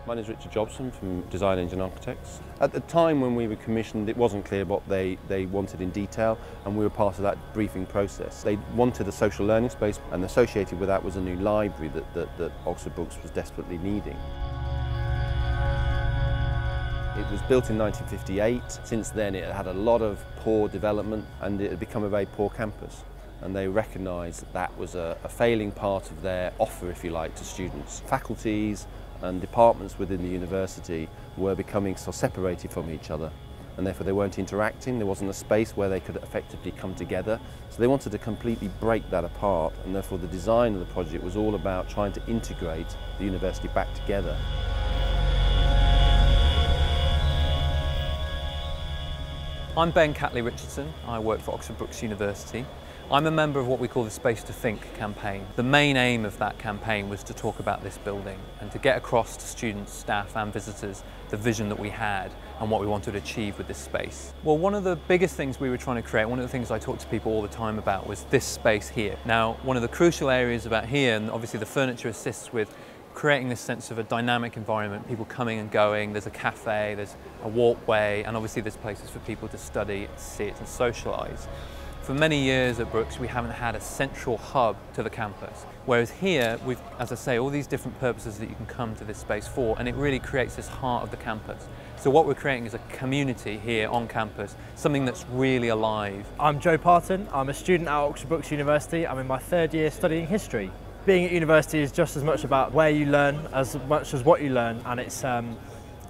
My name is Richard Jobson from Design Engine Architects. At the time when we were commissioned, it wasn't clear what they wanted in detail, and we were part of that briefing process. They wanted a social learning space, and associated with that was a new library that Oxford Brookes was desperately needing. It was built in 1958. Since then it had a lot of poor development and it had become a very poor campus. And they recognised that that was a failing part of their offer, if you like, to students. Faculties and departments within the university were becoming so separated from each other, and therefore they weren't interacting. There wasn't a space where they could effectively come together. So they wanted to completely break that apart, and therefore the design of the project was all about trying to integrate the university back together. I'm Ben Catley-Richardson. I work for Oxford Brookes University. I'm a member of what we call the Space to Think campaign. The main aim of that campaign was to talk about this building and to get across to students, staff and visitors the vision that we had and what we wanted to achieve with this space. Well, one of the biggest things we were trying to create, one of the things I talk to people all the time about, was this space here. Now, one of the crucial areas about here, and obviously the furniture assists with creating this sense of a dynamic environment, people coming and going, there's a cafe, there's a walkway, and obviously there's places for people to study, sit and socialise. For many years at Brookes, we haven't had a central hub to the campus. Whereas here, we've, as I say, all these different purposes that you can come to this space for, and it really creates this heart of the campus. So what we're creating is a community here on campus, something that's really alive. I'm Joe Parton. I'm a student at Oxford Brookes University. I'm in my third year studying history. Being at university is just as much about where you learn as much as what you learn, and it's an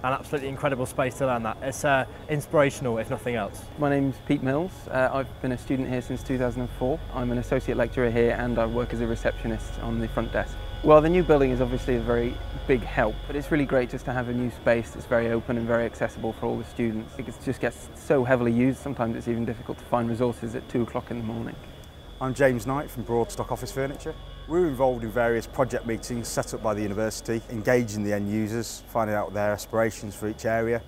absolutely incredible space to learn that. It's inspirational, if nothing else. My name's Pete Mills. I've been a student here since 2004. I'm an associate lecturer here and I work as a receptionist on the front desk. Well, the new building is obviously a very big help, but it's really great just to have a new space that's very open and very accessible for all the students. It just gets so heavily used, sometimes it's even difficult to find resources at 2 o'clock in the morning. I'm James Knight from Broadstock Office Furniture. We were involved in various project meetings set up by the university, engaging the end users, finding out their aspirations for each area.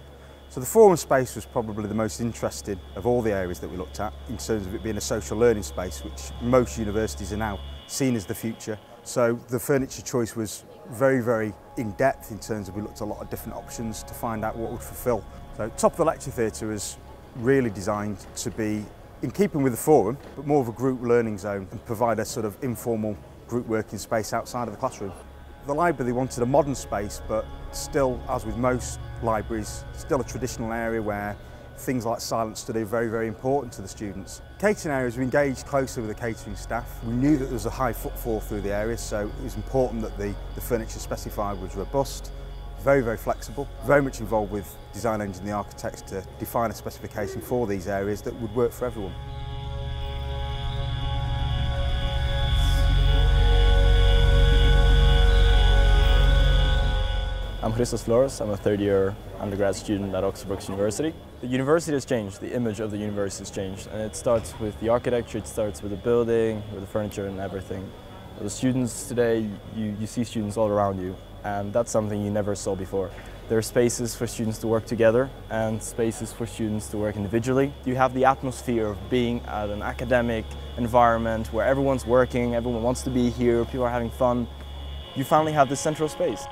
So the forum space was probably the most interesting of all the areas that we looked at, in terms of it being a social learning space, which most universities are now seen as the future. So the furniture choice was very, very in-depth in terms of we looked at a lot of different options to find out what would fulfil. So top of the lecture theatre was really designed to be in keeping with the forum, but more of a group learning zone and provide a sort of informal group working space outside of the classroom. The library wanted a modern space, but still, as with most libraries, still a traditional area where things like silent study are very, very important to the students. Catering areas, we engaged closely with the catering staff. We knew that there was a high footfall through the area, so it was important that the furniture specified was robust, very, very flexible, very much involved with design engine and the architects to define a specification for these areas that would work for everyone. I'm Christos Flores. I'm a third-year undergrad student at Oxford Brookes University. The university has changed, the image of the university has changed, and it starts with the architecture, it starts with the building, with the furniture and everything. The students today, you see students all around you, and that's something you never saw before. There are spaces for students to work together and spaces for students to work individually. You have the atmosphere of being at an academic environment where everyone's working, everyone wants to be here, people are having fun. You finally have this central space.